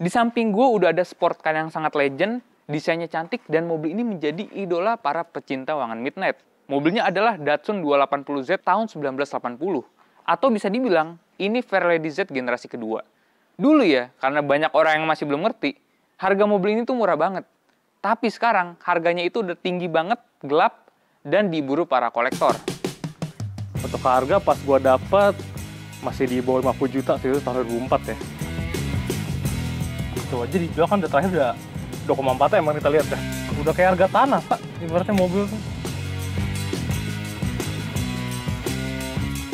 Di samping gue udah ada sport car yang sangat legend, desainnya cantik, dan mobil ini menjadi idola para pecinta wangan midnight. Mobilnya adalah Datsun 280Z tahun 1980. Atau bisa dibilang, ini Fairlady Z generasi kedua. Dulu ya, karena banyak orang yang masih belum ngerti, harga mobil ini tuh murah banget. Tapi sekarang, harganya itu udah tinggi banget, gelap, dan diburu para kolektor. Untuk harga pas gua dapet, masih di bawah 50 juta sih, itu tahun 2004 ya. Itu aja dijual kan terakhir udah 2,4 emang kita lihat ya. Udah kayak harga tanah Pak, ibaratnya mobil tuh.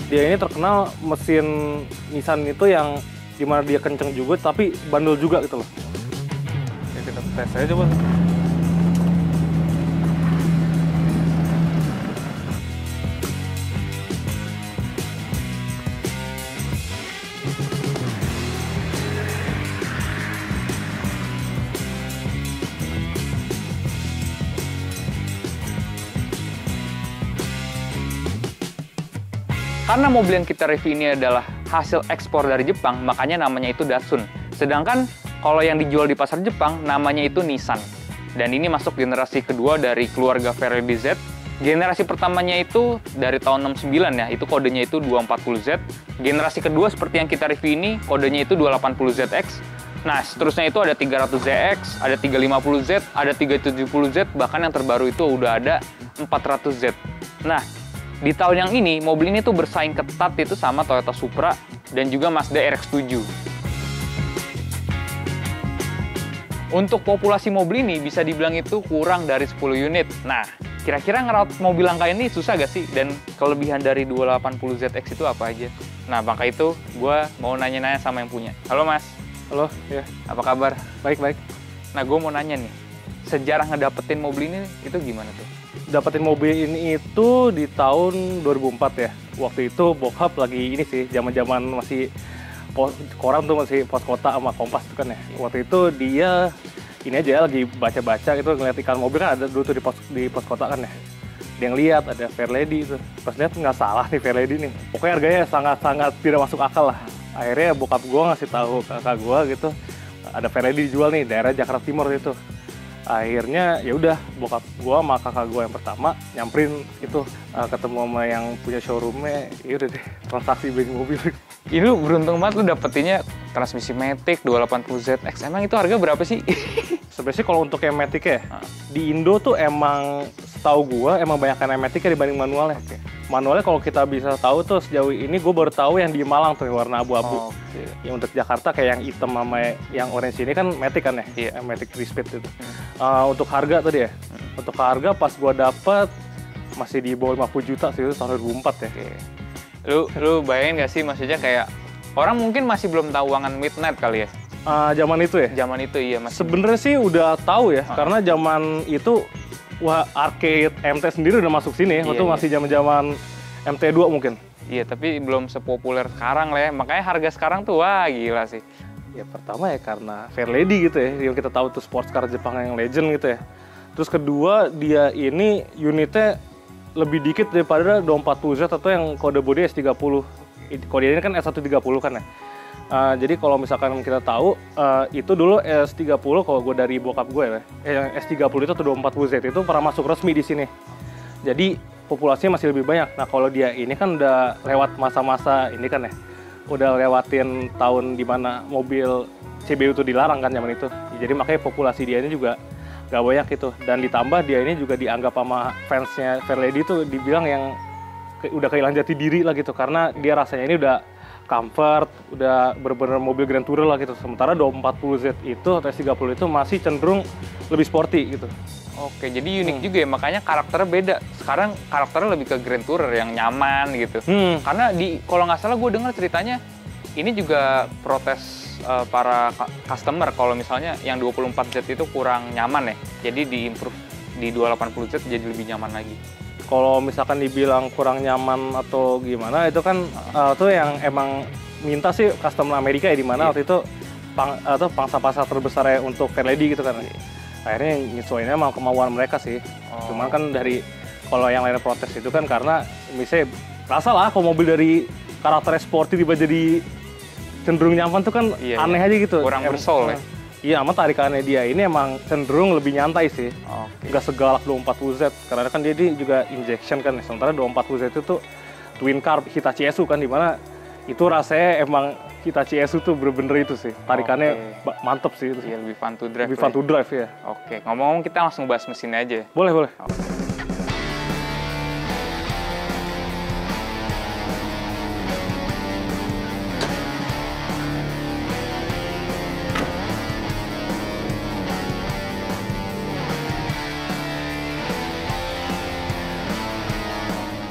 Dia ini terkenal mesin Nissan itu yang dimana dia kenceng juga tapi bandel juga gitu loh. Ya, kita tes aja coba. Karena mobil yang kita review ini adalah hasil ekspor dari Jepang, makanya namanya itu Datsun. Sedangkan kalau yang dijual di pasar Jepang, namanya itu Nissan. Dan ini masuk generasi kedua dari keluarga Fairlady Z. Generasi pertamanya itu dari tahun 69 ya, itu kodenya itu 240Z. Generasi kedua seperti yang kita review ini, kodenya itu 280ZX. Nah, seterusnya itu ada 300ZX, ada 350Z, ada 370Z, bahkan yang terbaru itu udah ada 400Z. Nah, di tahun yang ini, mobil ini tuh bersaing ketat itu sama Toyota Supra dan juga Mazda RX-7. Untuk populasi mobil ini bisa dibilang itu kurang dari 10 unit. Nah, kira-kira ngerawat mobil langka ini susah gak sih? Dan kelebihan dari 280ZX itu apa aja? Nah, maka itu gue mau nanya-nanya sama yang punya. Halo Mas. Halo, ya. Apa kabar? Baik-baik. Nah, gue mau nanya nih, sejarah ngedapetin mobil ini itu gimana tuh? Dapetin mobil ini itu di tahun 2004 ya. Waktu itu bokap lagi ini sih, zaman-zaman masih koran tuh masih Pos Kota sama Kompas itu kan ya. Waktu itu dia ini aja lagi baca-baca gitu ngeliat iklan mobil kan ada dulu tuh di pos Kota kan ya. Dia ngeliat ada Fairlady itu. Pas lihat nggak salah nih Fairlady nih. Pokoknya harganya sangat-sangat tidak masuk akal lah. Akhirnya bokap gua ngasih tahu ke kakak gua gitu, ada Fairlady dijual nih daerah Jakarta Timur itu. Akhirnya ya udah bokap gua sama kakak gua yang pertama nyamperin itu ketemu sama yang punya showroomnya, ya udah deh transaksi beli mobil. Ini lu beruntung banget lu dapetinnya transmisi Matic 280ZX. Emang itu harga berapa sih? Sebenarnya kalau untuk yang Matic ya, di Indo tuh emang setahu gua emang banyak yang Matic ya dibanding manualnya. Manualnya kalau kita bisa tahu tuh sejauh ini gue baru tahu yang di Malang tuh warna abu-abu. Yang untuk Jakarta kayak yang hitam sama yang orange ini kan Matic kan ya, yang Matic 3 Speed itu. Untuk harga tadi ya, untuk harga pas gue dapet masih di bawah 50 juta sih, itu tahun 2004 ya. Lu bayangin gak sih, maksudnya kayak orang mungkin masih belum tahu wangan midnight kali ya? Zaman itu ya? Zaman itu iya mas. Sebenarnya sih udah tahu ya, karena zaman itu arcade MT sendiri udah masuk sini, waktu masih zaman-zaman MT2 mungkin. Iya, tapi belum sepopuler sekarang lah ya, makanya harga sekarang tuh wah gila sih. Ya pertama ya karena Fairlady gitu ya, yang kita tahu tuh sports car Jepang yang legend gitu ya. Terus kedua dia ini unitnya lebih dikit daripada 240Z atau yang kode bodi S30. Kode ini kan S130 kan ya. Jadi kalau misalkan kita tahu, itu dulu S30 kalau gue dari bokap gue ya, yang S30 itu atau 240Z itu pernah masuk resmi di sini. Jadi populasinya masih lebih banyak. Nah kalau dia ini kan udah lewat masa-masa ini kan ya, udah lewatin tahun dimana mobil CBU itu dilarang kan zaman itu. Jadi makanya populasi dia ini juga gak banyak gitu. Dan ditambah dia ini juga dianggap sama fansnya Fairlady itu dibilang yang udah kehilangan jati diri lah gitu. Karena dia rasanya ini udah comfort, udah bener-bener mobil Grand Tourer lah gitu. Sementara 240Z itu atau S30 itu masih cenderung lebih sporty gitu. Oke, jadi unik juga ya, makanya karakternya beda. Sekarang karakternya lebih ke Grand Tourer yang nyaman gitu. Karena kalau nggak salah gue dengar ceritanya, ini juga protes para customer kalau misalnya yang 24Z itu kurang nyaman ya. Jadi di-improve di 280Z jadi lebih nyaman lagi. Kalau misalkan dibilang kurang nyaman atau gimana, itu kan tuh yang emang minta sih customer Amerika ya, di mana waktu itu pangsa pasar terbesar ya untuk Fairlady gitu kan. Akhirnya nyesuaiinnya sama kemauan mereka sih. Cuman kan dari kalau yang lainnya protes itu kan karena misalnya rasa lah kalau mobil dari karakter sporty tiba jadi cenderung nyaman tuh kan aneh aja gitu. Kurang bersoul ya. Iya, sama tarikannya dia ini emang cenderung lebih nyantai sih. Oke. Nggak segalak 240Z, karena kan dia juga injection kan. Sementara 240Z itu tuh twin carb Hitachi Esu kan, dimana itu rasanya emang Hitachi Esu tuh bener-bener itu sih. Tarikannya mantep sih itu. Iya, lebih fun to drive. Lebih fun to drive ya. Oke, ngomong-ngomong kita langsung bahas mesinnya aja. Boleh, boleh.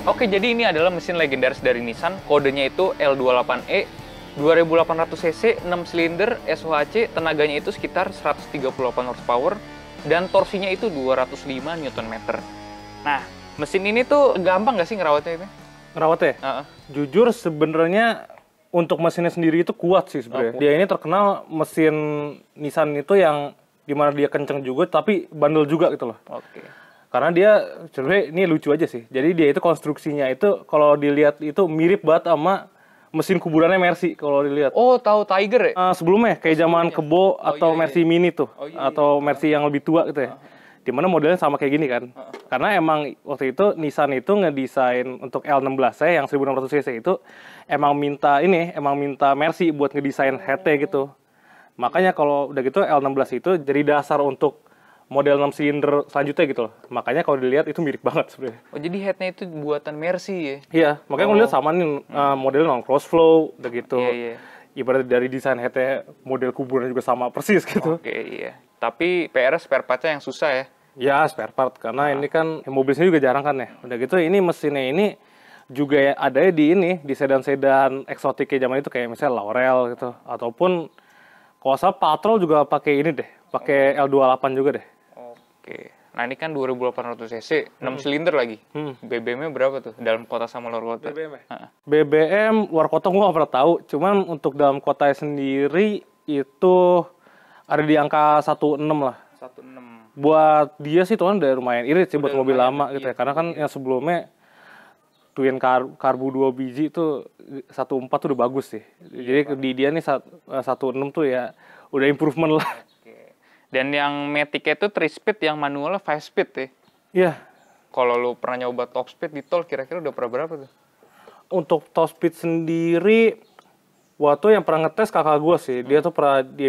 Oke, jadi ini adalah mesin legendaris dari Nissan, kodenya itu L28E, 2800 cc, 6 silinder, SOHC, tenaganya itu sekitar 138 horsepower, dan torsinya itu 205 Nm. Nah, mesin ini tuh gampang nggak sih ngerawatnya ini? Ngerawatnya? Jujur sebenarnya untuk mesinnya sendiri itu kuat sih sebenarnya. Dia ini terkenal mesin Nissan itu yang dimana dia kenceng juga, tapi bandel juga gitu loh. Oke. Karena dia sebenarnya ini lucu aja sih. Jadi dia itu konstruksinya itu kalau dilihat itu mirip banget sama mesin kuburannya Mercy kalau dilihat. Oh, tahu Tiger ya? Sebelumnya kayak zaman Kebo atau Mercy Mini tuh, atau Mercy yang lebih tua gitu ya. Dimana modelnya sama kayak gini kan. Karena emang waktu itu Nissan itu ngedesain untuk L16 saya yang 1600 cc itu emang minta Mercy buat ngedesain headnya gitu. Makanya kalau udah gitu L16 itu jadi dasar untuk model 6 silinder selanjutnya gitu loh. Makanya kalau dilihat itu mirip banget sebenarnya. Oh, jadi headnya itu buatan Mercy ya? Iya, makanya kalau lihat sama nih modelnya non cross flow udah gitu. Iya. Ibarat dari desain headnya model kuburan juga sama persis gitu. Oke, iya. Tapi PR spare partnya yang susah ya? Ya, spare part karena ini kan mobil sini juga jarang kan ya. Udah gitu ini mesinnya ini juga ada di sedan-sedan eksotik kayak zaman itu kayak misalnya Laurel gitu, ataupun kalau salah Patrol juga pakai ini deh, pakai L28 juga deh. Oke. Nah, ini kan 2800 cc, 6 silinder lagi. BBM-nya berapa tuh dalam kota sama luar kota? BBM luar kota gua nggak pernah tahu, cuman untuk dalam kota sendiri itu ada di angka 16 lah. 16. Buat dia sih tuh kan udah lumayan irit sih buat mobil lama gitu ya. Karena kan yang sebelumnya twin karbu 2 biji itu 14 tuh udah bagus sih. Jadi di dia nih 16 tuh ya udah improvement lah. Dan yang Matic-nya itu 3 speed, yang manualnya 5 speed ya? Iya. Kalau lu pernah nyoba top speed di tol, kira-kira udah pernah berapa tuh? Untuk top speed sendiri, waktu yang pernah ngetes kakak gue sih, dia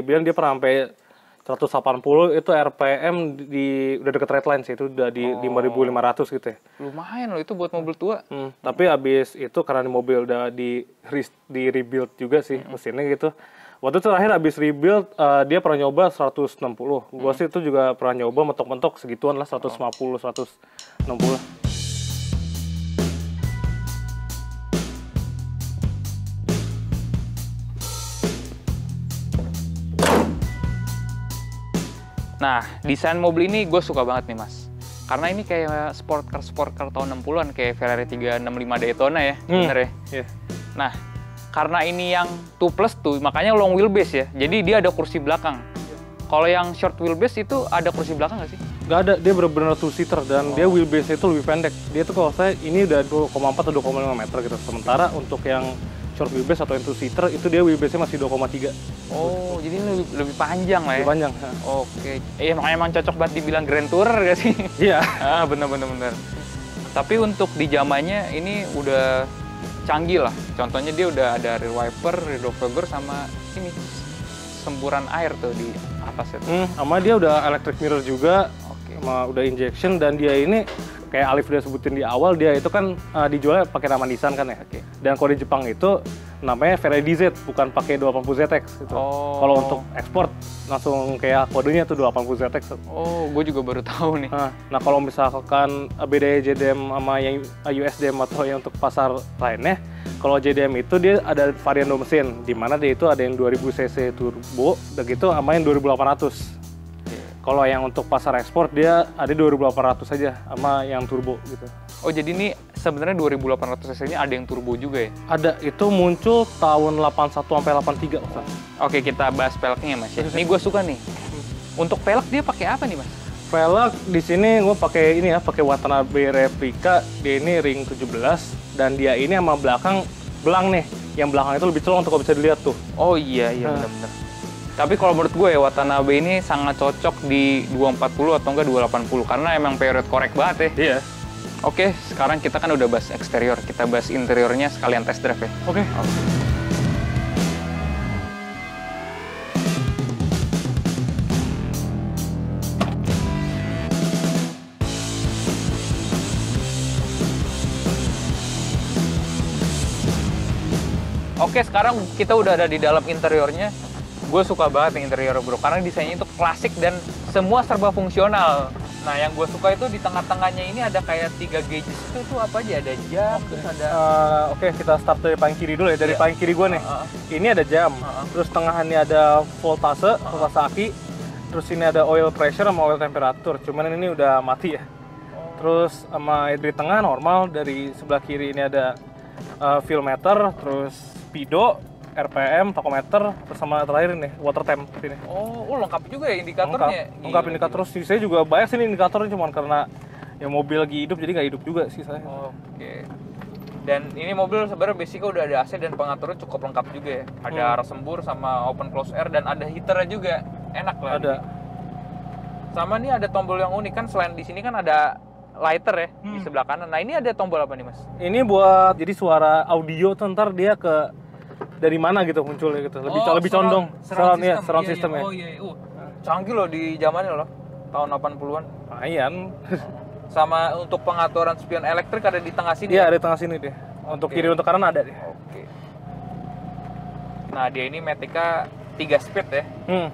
bilang dia pernah sampai 180 itu RPM udah deket redline sih, itu udah di 5.500 gitu ya. Lumayan loh itu buat mobil tua. Tapi abis itu karena di mobil udah di rebuild juga sih mesinnya gitu. Waktu itu terakhir abis rebuild, dia pernah nyoba 160. Gue sih itu juga pernah nyoba mentok-mentok segituan lah, 150, 160. Nah, desain mobil ini gue suka banget nih, Mas. Karena ini kayak sport car tahun 60-an, kayak Ferrari 365 Daytona ya, bener ya? Iya. Nah, karena ini yang 2+ tuh, makanya long wheelbase ya. Jadi dia ada kursi belakang. Kalau yang short wheelbase itu ada kursi belakang nggak sih? Nggak ada, dia benar-benar 2-seater dan dia wheelbase-nya itu lebih pendek. Dia tuh kalau saya ini udah 2,4 atau 2,5 meter gitu. Sementara untuk yang short wheelbase atau yang 2-seater itu dia wheelbase-nya masih 2,3. Oh, jadi lebih panjang lah ya? Lebih panjang. Oke. Emang cocok banget dibilang Grand Tourer gak sih? Iya. Bener. Tapi untuk di zamannya ini udah canggih lah. Contohnya dia udah ada rear wiper, rear defogger, sama ini semburan air tuh di atas itu. Sama dia udah electric mirror juga, Oke. sama udah injection, dan dia ini kayak Alif udah sebutin di awal, dia itu kan dijualnya pakai nama Nissan kan ya. Oke. Dan kalau di Jepang itu namanya Ferrari DZ, bukan pakai 280 ZX gitu. Oh. Kalau untuk ekspor langsung kayak kodenya tuh 280 ZX. Oh, gue juga baru tahu nih. Nah kalau misalkan bedanya JDM sama yang USDM atau yang untuk pasar lainnya, kalau JDM itu dia ada varian 2 mesin, di mana dia itu ada yang 2000 cc turbo, begitu sama yang 2800. Kalau yang untuk pasar ekspor dia ada 2800 saja sama yang turbo gitu. Oh, jadi ini sebenarnya 2800 cc ini ada yang turbo juga ya? Ada, itu muncul tahun 81 sampai 83 Mas. Oke, kita bahas peleknya Mas ya. Ini gue suka nih. Untuk pelek dia pakai apa nih Mas? Velg di sini gue pakai ini ya, pakai Watanabe replika. Dia ini ring 17 dan dia ini sama belakang belang nih. Yang belakang itu lebih colong untuk bisa dilihat tuh. Oh iya benar-benar. Tapi kalau menurut gue ya, Watanabe ini sangat cocok di 240 atau enggak 280 karena emang period korek banget ya. Iya. Oke, sekarang kita kan udah bahas eksterior, kita bahas interiornya sekalian test drive ya. Oke. Oke, sekarang kita udah ada di dalam interiornya. Gue suka banget nih interior bro, karena desainnya itu klasik dan semua serba fungsional. Nah, yang gue suka itu di tengah-tengahnya ini ada kayak 3 gauges itu apa aja? Ada jam, terus ada... Oke, kita start dari paling kiri dulu ya. Dari paling kiri gue nih. Ini ada jam. Terus tengahnya ada voltase aki. Terus ini ada oil pressure sama oil temperature. Cuman ini udah mati ya. Terus sama di tengah normal. Dari sebelah kiri ini ada fuel meter, terus speedo, RPM, tachometer, terus sama terakhir nih water temp ini. Oh, lengkap juga ya indikatornya. Lengkap indikator sih. Saya juga banyak sih indikatornya, cuman karena ya mobil lagi hidup jadi nggak hidup juga sih saya. Oke. Dan ini mobil sebenarnya basicnya udah ada AC dan pengaturnya cukup lengkap juga ya. Ada arah sembur sama open close air dan ada heaternya juga. Enak lah. Ada. Sama nih ada tombol yang unik kan, selain di sini kan ada lighter ya di sebelah kanan. Nah, ini ada tombol apa nih, Mas? Ini buat jadi suara audio tuh ntar dia ke dari mana gitu munculnya gitu. Lebih condong. Surround system ya. Oh iya. Canggih loh di zamannya loh. Tahun 80-an. Lumayan. Sama untuk pengaturan spion elektrik ada di tengah sini. Iya, di tengah sini deh. Untuk kiri untuk kanan ada deh. Oke. Nah, dia ini Matica 3 speed ya.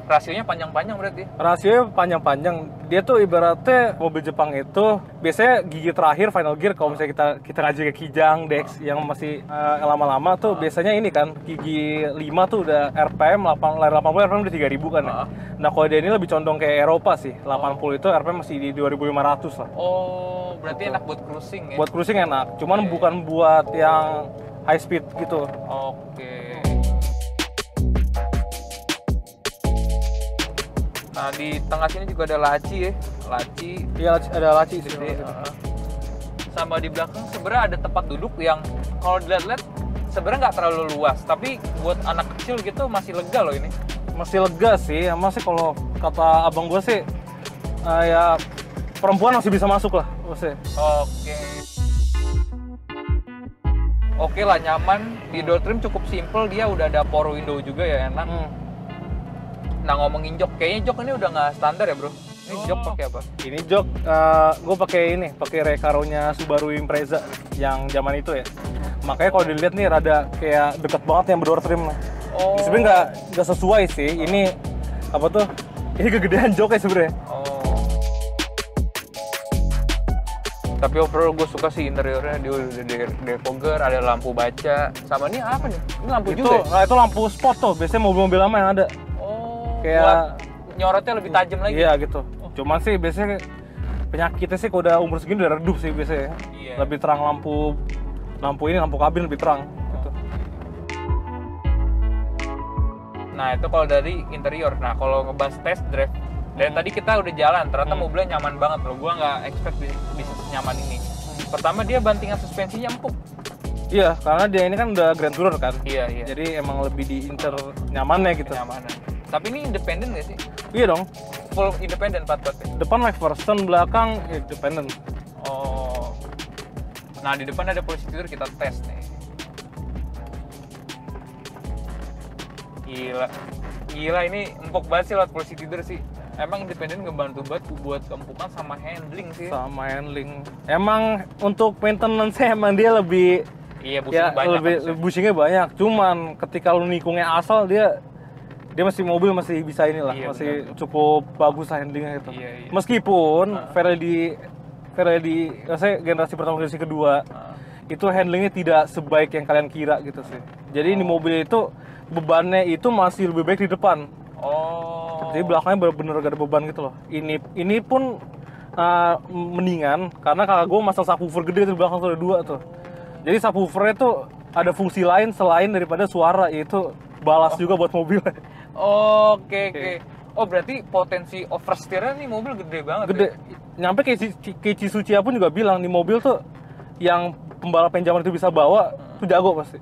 Rasionya panjang-panjang berarti. Rasionya panjang-panjang. Dia tuh ibaratnya mobil Jepang itu biasanya gigi terakhir final gear kalau misalnya kita ngaji ke Kijang, Dex yang masih lama-lama tuh biasanya ini kan gigi 5 tuh udah RPM 80 RPM udah 3000 kan. Nah, kalau dia ini lebih condong kayak Eropa sih. 80 itu RPM masih di 2500 lah. Oh, berarti enak buat cruising ya. Buat cruising enak, cuman bukan buat yang high speed gitu. Oke. Nah, di tengah sini juga ada laci ya. Laci. Iya, ada laci sih. Sama di belakang sebenarnya ada tempat duduk yang kalau dilihat-lihat sebenarnya nggak terlalu luas, tapi buat anak kecil gitu masih lega loh ini. Masih lega sih, masih kalau kata abang gue sih ya perempuan masih bisa masuk lah maksudnya. Oke lah, nyaman. Di door trim cukup simple, dia udah ada power window juga ya, enak. Nah, ngomongin jok, kayaknya jok ini udah nggak standar ya bro. Ini jok pakai apa? Ini jok, gue pakai Recaro-nya Subaru Impreza yang zaman itu ya. Makanya kalau dilihat nih rada kayak deket banget yang door trim. Sebenarnya nggak sesuai sih. Ini apa tuh? Ini kegedean joknya sebenarnya. Tapi overall gue suka sih interiornya, dia udah defogger, ada lampu baca, sama ini apa nih? Ini lampu itu, juga ya? Nah, itu lampu spot tuh, biasanya mobil-mobil lama yang ada. Kayak buat nyorotnya lebih tajam lagi? Iya gitu. Cuman sih biasanya penyakitnya sih kalau udah umur segini udah redup sih biasanya. Iya. Lebih terang lampu ini, lampu kabin lebih terang gitu. Nah, itu kalau dari interior. Nah, kalau ngebahas test drive, dari tadi kita udah jalan, ternyata mobilnya nyaman banget loh. Gua nggak expect bisa senyaman ini. Pertama, dia bantingan suspensinya empuk. Iya, karena dia ini kan udah Grand Tourer kan. Iya. Jadi emang lebih diincer nyamannya gitu. Kenyamanan. Tapi ini independen nggak sih? Iya dong. Full independen 4x4 ya? Depan McPherson, belakang independen. Oh. Nah, di depan ada posisi tidur, kita tes nih. Gila ini empuk banget sih lewat posisi tidur sih. Emang independen ngebantu banget buat keempukan sama handling sih. Sama handling. Emang untuk maintenance-nya emang dia lebih bushingnya banyak. Cuman ketika lu nikungnya asal dia mobil masih bisa inilah, masih bener. Cukup bagus handlingnya itu. Iya. Meskipun Ferrari saya generasi pertama generasi kedua itu handlingnya tidak sebaik yang kalian kira gitu sih. Jadi ini mobil itu bebannya itu masih lebih baik di depan. Jadi belakangnya bener-bener gak ada beban gitu loh. Ini pun mendingan karena kakak gue masang subwoofer gede di belakang tuh ada 2 tuh. Jadi subwoofernya tuh ada fungsi lain selain daripada suara, yaitu balas juga buat mobil. Oke. Oh, berarti potensi oversteer-nya nih mobil gede banget. Gede. Ya? Nyampe kayak Cisucia pun juga bilang nih mobil tuh yang pembalap yang zaman itu bisa bawa tuh jago pasti.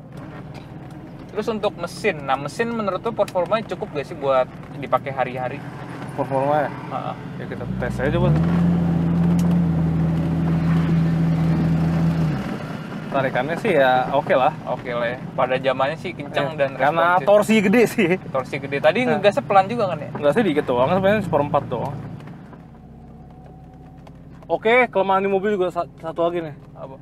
Terus untuk mesin, nah mesin menurut lu performanya cukup gak sih buat dipakai hari-hari? Performa ya? Heeh. Ya kita tes aja coba. Tarikannya sih ya oke lah. Oke lah ya. Pada zamannya sih kencang dan karena responsif. torsi gede sih. Torsi gede. Tadi ngegasnya pelan juga kan ya? Enggak sih dikit doang, sebenarnya seperempat doang. Oke, kelemahan di mobil juga satu lagi nih. Apa?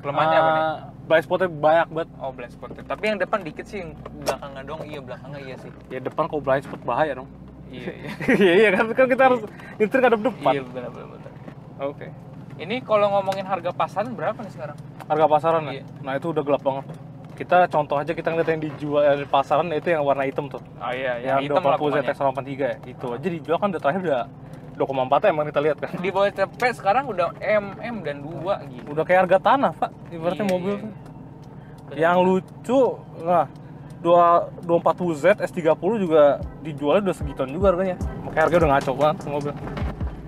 Kelemahannya apa nih? Blind spotnya banyak banget. Oh, blind spot. Tapi yang depan dikit sih, yang belakangnya dong. Iya, belakangnya iya sih. Ya depan kalau blind spot bahaya dong. Iya, iya. Iya kan kita harus nyetir ngadep depan. Iya, benar. Oke. Ini kalau ngomongin harga pasaran berapa nih sekarang? Harga pasaran Iya. ya? Nah itu udah gelap banget. Kita contoh aja kita ngeliat yang dijual di pasaran itu yang warna hitam tuh. Oh iya, Yang hitam lah 240 pokoknya. ZX 83 ya. Itu aja dijual kan udah terakhir udah 2,4 emang kita lihat kan. Di bawah TP sekarang udah MM dan 2 gitu. Udah kayak harga tanah, Pak. Ibaratnya Iya, mobil iya. tuh. Yang lucu, nah 240Z S30 juga dijualnya udah segituan juga harganya. Makanya harganya udah ngaco banget tuh mobil.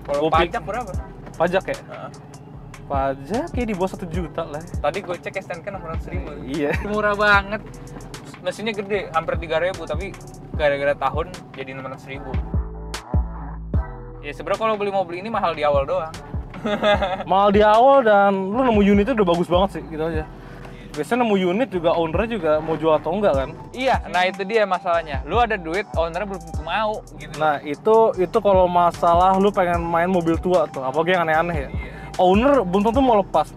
Kalau Gua pajak berapa? Pajak ya? Heeh. Pajak kayak di bawah 1 juta lah. Tadi gue cek STNK 600.000. Iya. Murah banget. Mesinnya gede, hampir 3.000, tapi gara-gara tahun jadi 600.000. Ya sebenarnya kalau beli mobil ini mahal di awal doang. Mahal di awal dan lu nemu unitnya udah bagus banget sih, gitu aja. Biasanya nemu unit juga ownernya juga mau jual atau enggak kan. Iya, nah itu dia masalahnya. Lu ada duit, ownernya belum tentu mau gitu. Nah itu kalau masalah lu pengen main mobil tua tuh, apalagi yang aneh-aneh ya. Iya. Owner belum tentu mau lepas,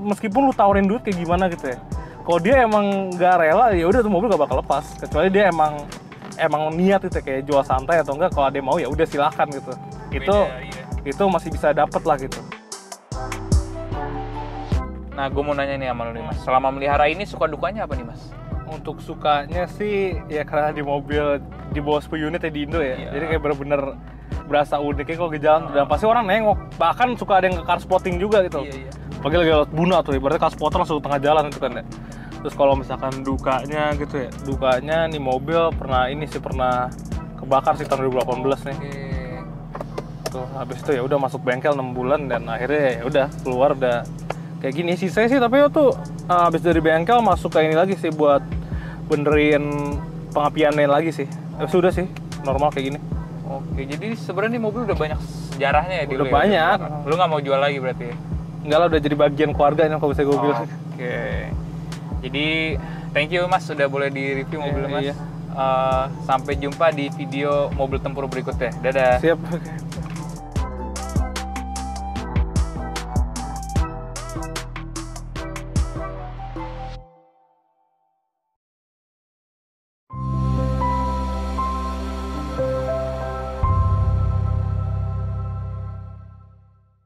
meskipun lu tawarin duit kayak gimana gitu ya. Kalau dia emang nggak rela, ya udah tuh mobil gak bakal lepas. Kecuali dia emang niat itu kayak jual santai atau enggak. Kalau dia mau ya udah silahkan gitu. Beda, iya. Itu masih bisa dapet lah gitu. Nah, gue mau nanya nih sama lu nih, Mas. Selama melihara ini suka dukanya apa nih, Mas? Untuk sukanya sih ya karena di mobil di bawah 10 unit ya di Indo ya. Iya. Jadi kayak bener-bener berasa uniknya kalau ke jalan dan pasti orang nengok. Bahkan suka ada yang ke car spotting juga gitu. Iya. Pagi lagi lewat Buna tuh, ibaratnya car spotter langsung tengah jalan itu kan ya. Terus kalau misalkan dukanya gitu ya, dukanya nih mobil pernah kebakar sih tahun 2018 nih. Tuh habis itu ya udah masuk bengkel 6 bulan dan akhirnya ya udah keluar udah kayak gini. Sisanya sih tapi tuh habis dari bengkel masuk ke ini lagi sih buat benerin pengapiannya lagi sih. Sudah sih normal kayak gini. Oke, jadi sebenarnya nih mobil udah banyak sejarahnya ya di Udah lu ya? banyak. Lu nggak mau jual lagi berarti ya? Enggak lah, udah jadi bagian keluarga ini kalau bisa gue bilang. Oke. Jadi thank you Mas sudah boleh di review mobil Mas. Iya. Sampai jumpa di video mobil tempur berikutnya. Dadah. Siap.